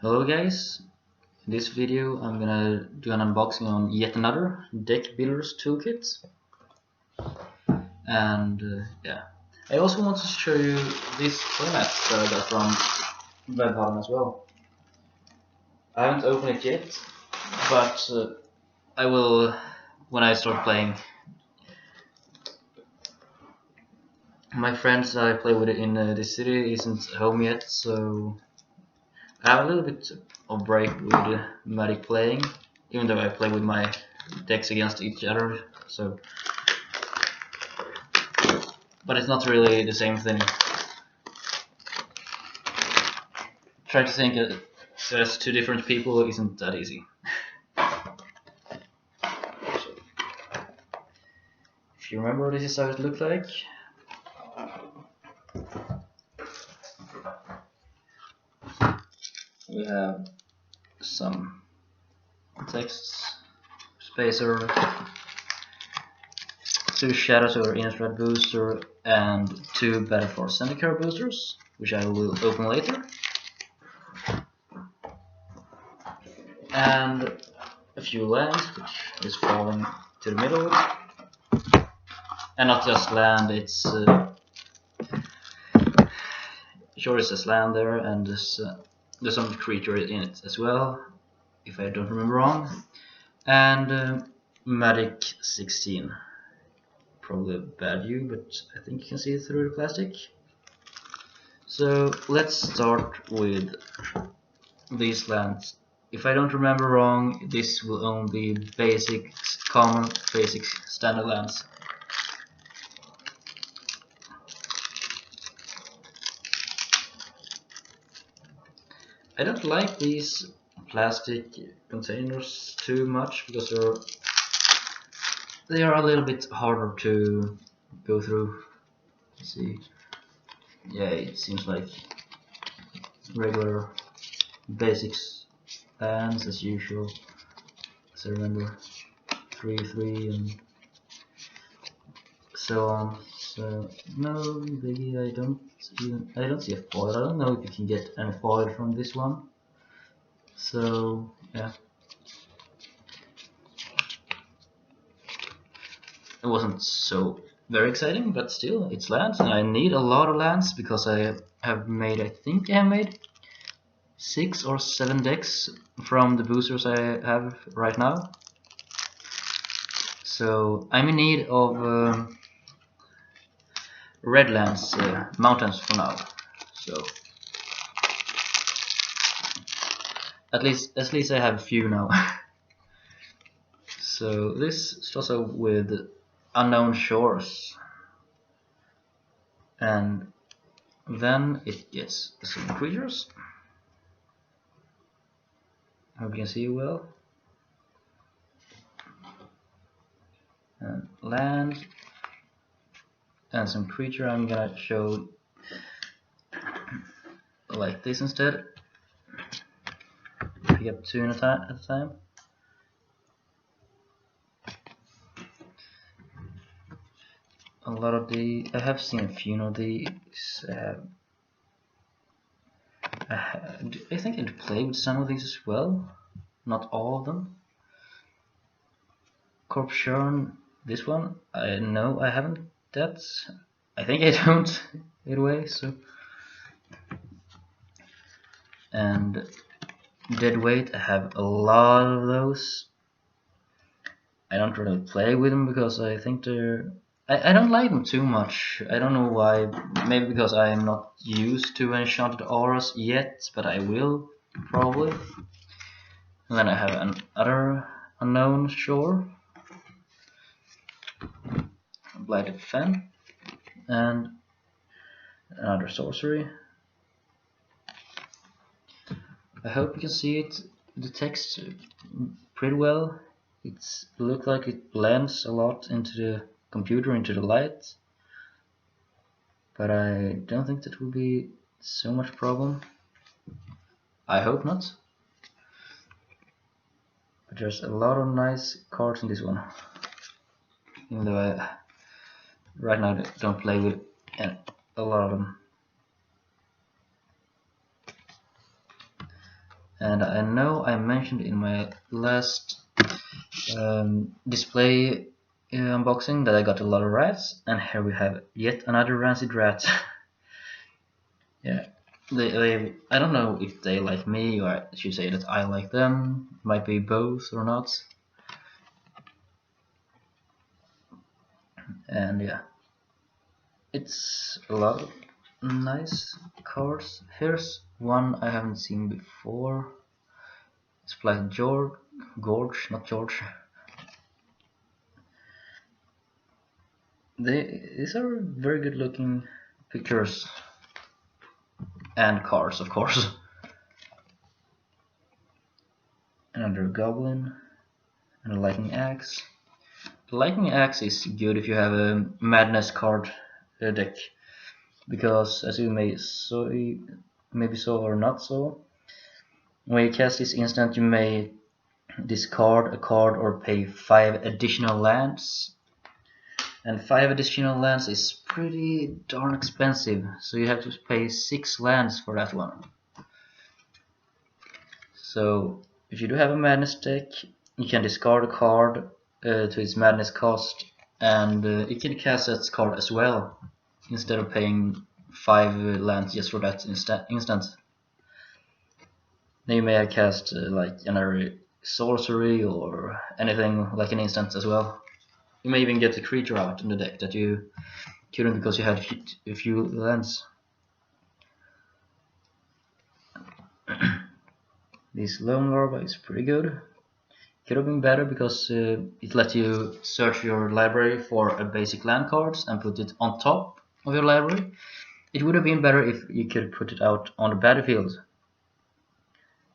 Hello guys, in this video I'm gonna do an unboxing on yet another Deckbuilder's Toolkit, and yeah, I also want to show you this playmat that I got from Deckbuilder as well. I haven't opened it yet, but I will when I start playing. My friends I play with in this city isn't home yet, so I have a little bit of break with Magic playing, even though I play with my decks against each other. So, but it's not really the same thing. Try to think as two different people isn't that easy. So, if you remember, this is how it looked like. We have some text, spacer, 2 Shadows over Innistrad booster, and 2 Battle for Zendikar boosters, which I will open later. And a few lands, which is falling to the middle. And not just land, it's sure it says land there, and there's some creature in it as well, if I don't remember wrong. And Magic 16. Probably a bad view, but I think you can see it through the plastic. So let's start with these lands. If I don't remember wrong, this will only be basic, common, basic standard lands. I don't like these plastic containers too much because they are a little bit harder to go through. Let's see. Yeah, it seems like regular basics lands as usual. As I remember, 3/3 and so on. So no biggie. I don't see a foil. I don't know if you can get any foil from this one. So yeah, it wasn't so very exciting, but still, it's lands, and I need a lot of lands because I have made, I think I have made 6 or 7 decks from the boosters I have right now. So I'm in need of red lands, mountains for now. So at least I have a few now. So this starts out with unknown shores, and then it gets some creatures. Hope you can see well. And land and some creature. I'm gonna show like this instead. Pick up 2 at a time. A lot of I have seen a few of these. I think I'd play with some of these as well, not all of them. Corp Shurn, this one, I know I haven't that. I think I don't, either way, so. And Deadweight, I have a lot of those. I don't really play with them because I think I don't like them too much. I don't know why. Maybe because I am not used to enchanted auras yet, but I will probably. And then I have another unknown shore, Blighted Fen, and another sorcery. I hope you can see it, the text pretty well. It looks like it blends a lot into the computer, into the light, but I don't think that will be so much problem. I hope not. But there's a lot of nice cards in this one, even though I right now don't play with a lot of them. And I know I mentioned in my last display unboxing that I got a lot of rats, and here we have yet another rancid rat. Yeah, I don't know if they like me, or I should say that I like them. Might be both or not. And yeah, it's a lot of nice cards. Here's one I haven't seen before. It's like Gorge, not George. These are very good looking pictures and cards, of course. Another goblin and a lightning axe. The lightning axe is good if you have a madness card deck, because as you maybe so or not so, when you cast this instant you may discard a card or pay 5 additional lands, and 5 additional lands is pretty darn expensive, so you have to pay 6 lands for that one. So if you do have a madness deck, you can discard a card to its madness cost, and you can cast that card as well, instead of paying 5 lands just for that instant. Then you may cast like another sorcery or anything like an instant as well. You may even get a creature out in the deck that you couldn't because you had a few lands. This Lone Larva is pretty good. Could have been better because it let you search your library for a basic land cards and put it on top of your library. It would have been better if you could put it out on the battlefield.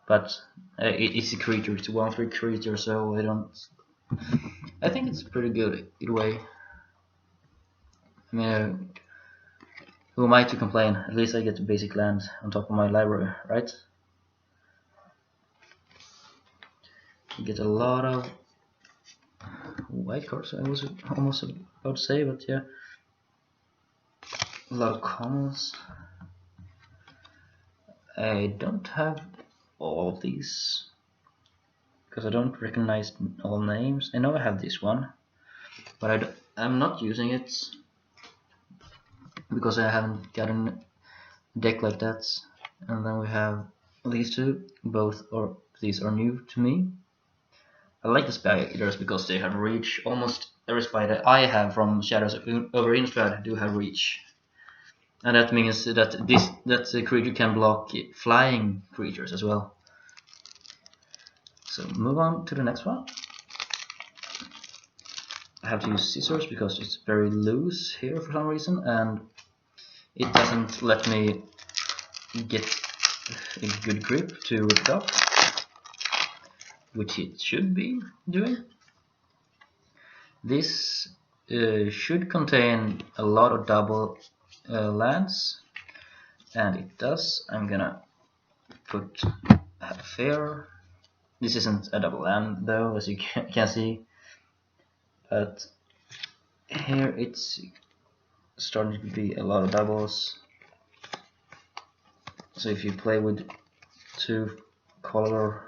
But it's a creature, it's a 1/3 creature, so I think it's pretty good either way. I mean, who am I to complain? At least I get the basic land on top of my library, right? You get a lot of white cards, I was almost about to say, but yeah. A lot of commons. I don't have all of these because I don't recognize all names. I know I have this one, but I'm not using it because I haven't gotten a deck like that. And then we have these two. Both of these are new to me. I like the spiders because they have reach. Almost every spider I have from Shadows over Innistrad do have reach. And that means that the creature can block flying creatures as well. So move on to the next one. I have to use scissors because it's very loose here for some reason, and it doesn't let me get a good grip to rip it off, which it should be doing. This should contain a lot of double lands, and it does. I'm gonna put a fair. This isn't a double land though, as you can see, but here it's starting to be a lot of doubles. So if you play with 2 color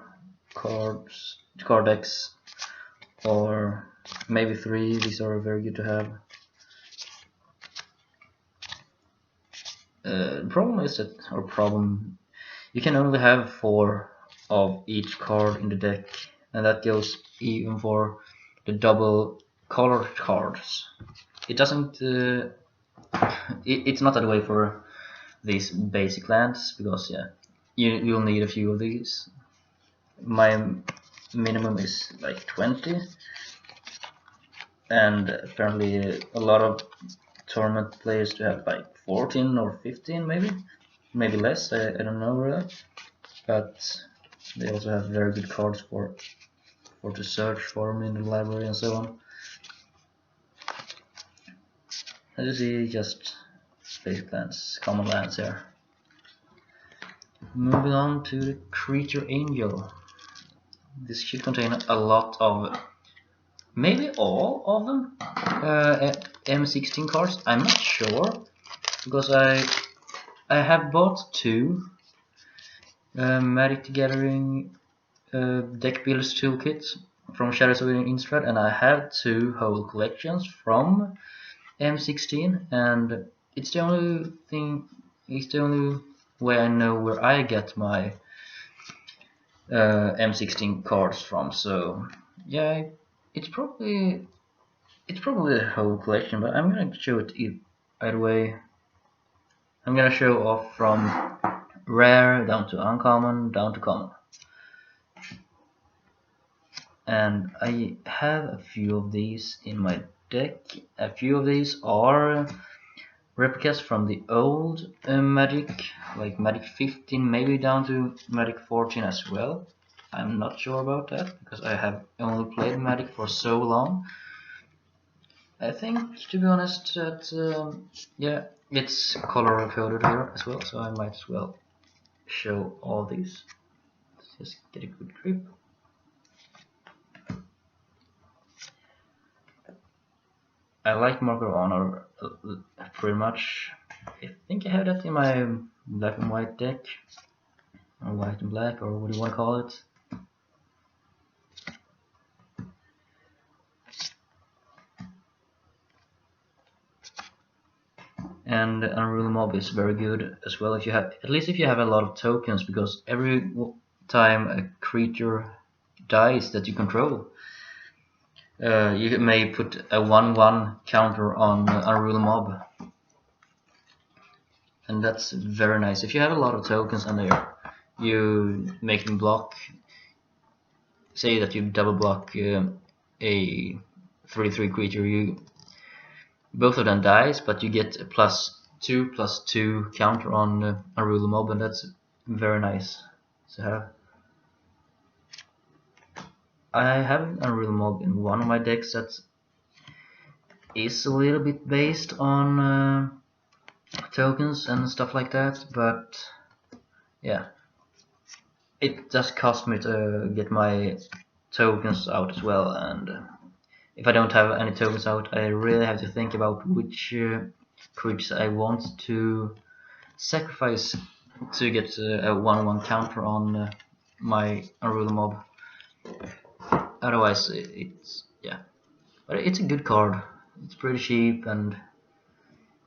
card decks, or maybe 3, these are very good to have. The problem is that, you can only have 4 of each card in the deck, and that goes even for the double color cards. It doesn't. It's not that way for these basic lands because yeah, you'll need a few of these. My minimum is like 20, and apparently a lot of tournament players do have like 14 or 15, maybe less. I don't know really, but they also have very good cards for to search for them in the library and so on. As you see, just basic lands, common lands here. Moving on to the Creature Angel. This should contain a lot of, maybe all of them, M16 cards. I'm not sure because I have bought 2 Magic Gathering Deckbuilder's Toolkit from Shadows over Innistrad, and I have 2 whole collections from M16, and it's the only thing, it's the only way I know where I get my M16 cards from. So yeah, it's probably a whole collection, but I'm gonna show it either way. I'm gonna show off from rare down to uncommon down to common. And I have a few of these in my deck. A few of these are replicas from the old Magic, like Magic 15, maybe down to Magic 14 as well. I'm not sure about that because I have only played Magic for so long. I think, to be honest, that yeah, it's color coded here as well, so I might as well show all these. Let's just get a good grip. I like Marker of Honor pretty much. I think I have that in my black and white deck, or white and black, or what do you want to call it. And Unruly Mob is very good as well if you have, at least if you have a lot of tokens, because every time a creature dies that you control, you may put a 1/1 counter on Unruly Mob, and that's very nice. If you have a lot of tokens on there, you make them block. Say that you double block a 3/3 creature, both of them dies, but you get a +2/+2 counter on Unruly Mob, and that's very nice to have. I have an Unruly Mob in one of my decks that is a little bit based on tokens and stuff like that, but yeah, it just cost me to get my tokens out as well, and if I don't have any tokens out, I really have to think about which creatures I want to sacrifice to get a 1/1 counter on my Unruly Mob. Otherwise, it's yeah, but it's a good card. It's pretty cheap, and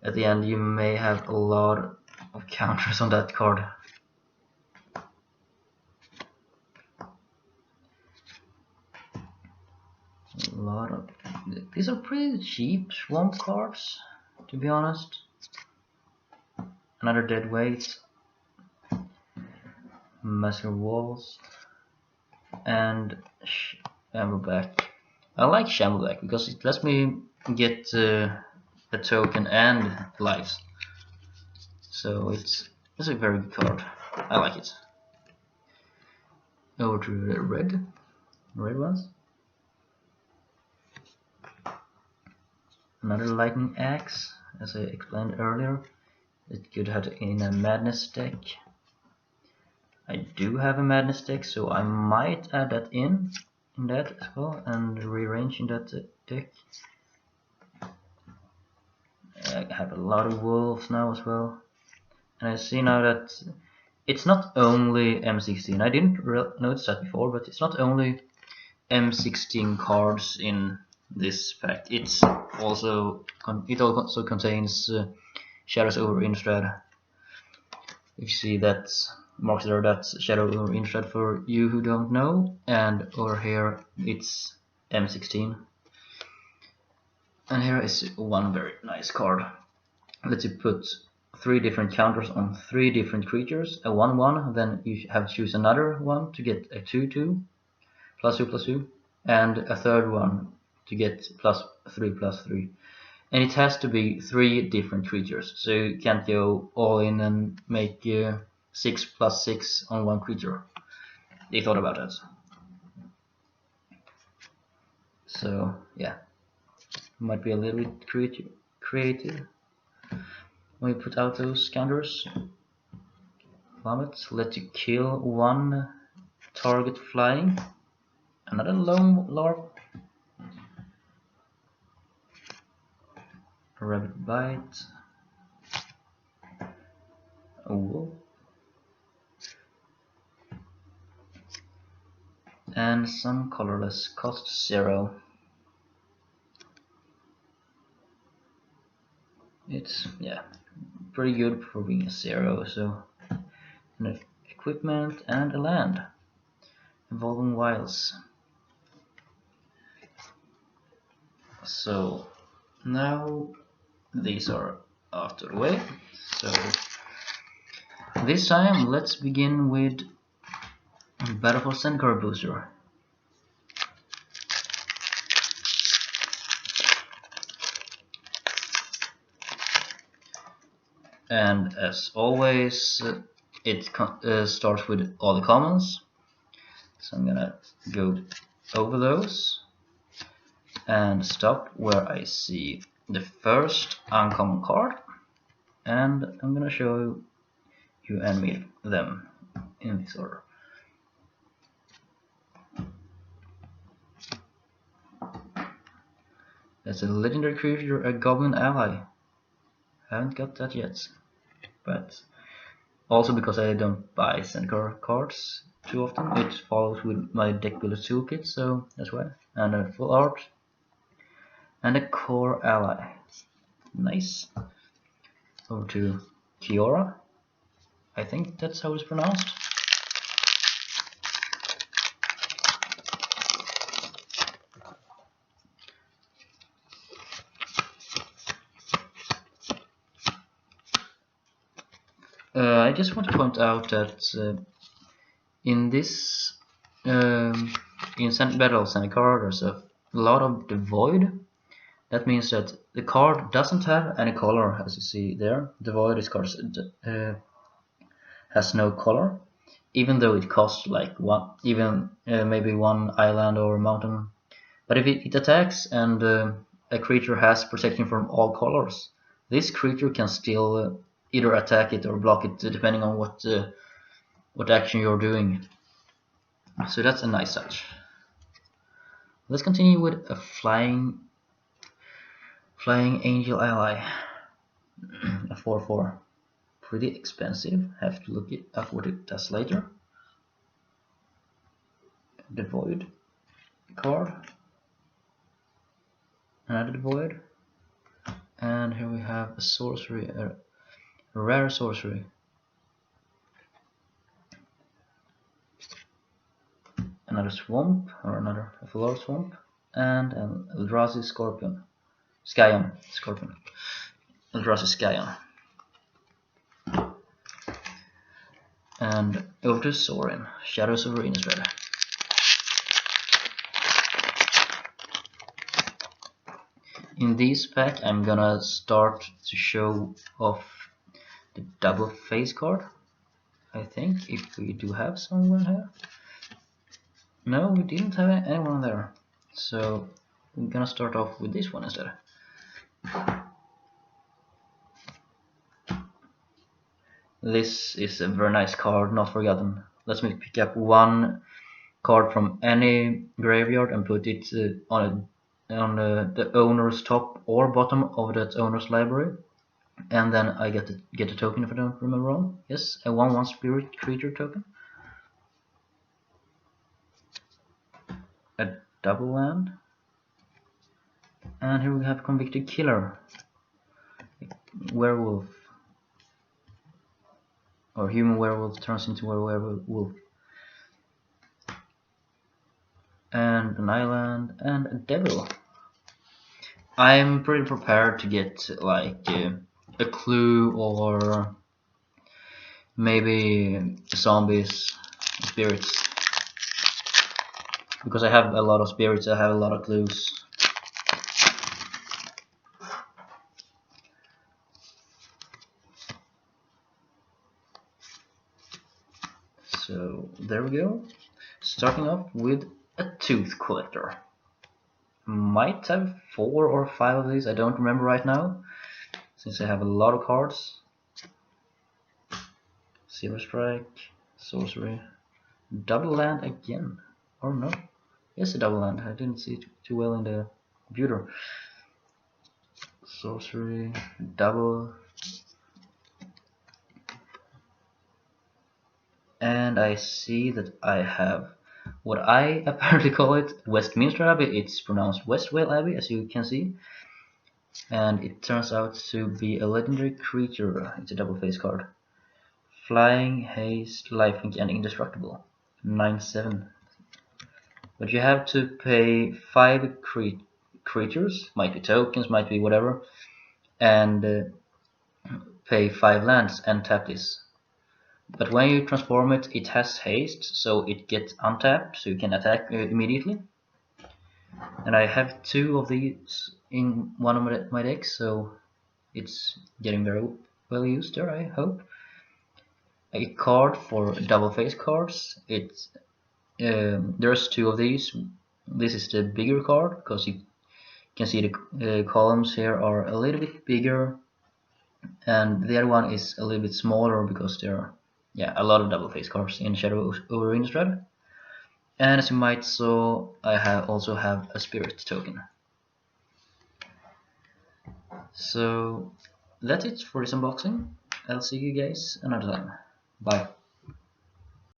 at the end you may have a lot of counters on that card. A lot of these are pretty cheap swamp cards, to be honest. Another dead weight, Master Walls, and Shambleback. I like Shambleback because it lets me get a token and lives. So it's a very good card. I like it. Over to the red ones. Another lightning axe, as I explained earlier. It could have in a madness deck. I do have a madness deck, so I might add that in that as well and rearrange in that deck. I have a lot of wolves now as well, and I see now that it's not only M16. I didn't notice that before, but it's not only M16 cards in this pack. It also contains Shadows over Innistrad. If you see that marks there, that's Shadow over Innistrad for you who don't know, and over here it's M16. And here is one very nice card. Let's you put 3 different counters on 3 different creatures, a 1/1, then you have to choose another one to get a 2/2, +2/+2, and a third one to get +3/+3. And it has to be 3 different creatures, so you can't go all in and make 6/6 on one creature. They thought about that. So yeah, might be a little bit creative when you put out those counters. Vomit, let you kill 1 target flying. Another lone larva. A rabbit bite. A wolf. and some colorless cost 0. It's pretty good for being a 0. So an equipment and a land, evolving wilds. So now these are out of the way. So this time let's begin with Battle for Zendikar Booster. And as always, it starts with all the commons. So I'm gonna go over those and stop where I see the first uncommon card, and I'm gonna show you and me them in this order. That's a legendary creature, a goblin ally. Haven't got that yet, but also because I don't buy Zendikar cards too often, it follows with my Deckbuilder Toolkit, so that's why. And a full art and a core ally. Nice. Over to Kiora. I think that's how it's pronounced. I just want to point out that in this in Battle of Zendikar there's a lot of the void. That means that the card doesn't have any color, as you see there. The void is card has no color, even though it costs like maybe one island or mountain. But if it attacks and a creature has protection from all colors, this creature can still either attack it or block it, depending on what action you're doing. So that's a nice touch. Let's continue with a flying angel ally, a 4/4. Pretty expensive. Have to look at what it does later. The void card, another void, and here we have a sorcery, a rare sorcery. Another swamp, or another floor swamp, and an Eldrazi Scorpion. Skyon Scorpion. Eldrazi Skyon. And over to Sorin, Shadows of Innistrad. In this pack I'm gonna start to show off the double face card. I think, if we do have someone here. No, we didn't have anyone there. So I'm gonna start off with this one instead. This is a very nice card, not forgotten. Let me pick up one card from any graveyard and put it on the owner's top or bottom of that owner's library, and then I get a token if I don't remember wrong. Yes, a 1/1 spirit creature token. A double land. And here we have Convicted Killer. Werewolf. Or human werewolf turns into a werewolf. And an island and a devil. I'm pretty prepared to get like a clue or maybe zombies, spirits. Because I have a lot of spirits, I have a lot of clues. So there we go. Starting off with a Tooth Collector. Might have 4 or 5 of these, I don't remember right now, since I have a lot of cards. Zero Strike, Sorcery, double land again, or no? Yes, a double land. I didn't see it too well in the computer. Sorcery, double, and I see that I have what I apparently call it, Westminster Abbey. It's pronounced Westwell Abbey, as you can see. And it turns out to be a legendary creature. It's a double face card. Flying, haste, lifelink, and indestructible. 9/7. But you have to pay 5 creatures, might be tokens, might be whatever, and pay 5 lands and tap this. But when you transform it, it has haste, so it gets untapped, so you can attack immediately. And I have 2 of these in one of my decks, so it's getting very well used there, I hope. A card for double face cards. There's 2 of these. This is the bigger card, because you can see the columns here are a little bit bigger, and the other one is a little bit smaller because there are a lot of double face cards in Shadow over Innistrad. And as you might saw, I also have a spirit token. So that's it for this unboxing. I'll see you guys another time. Bye.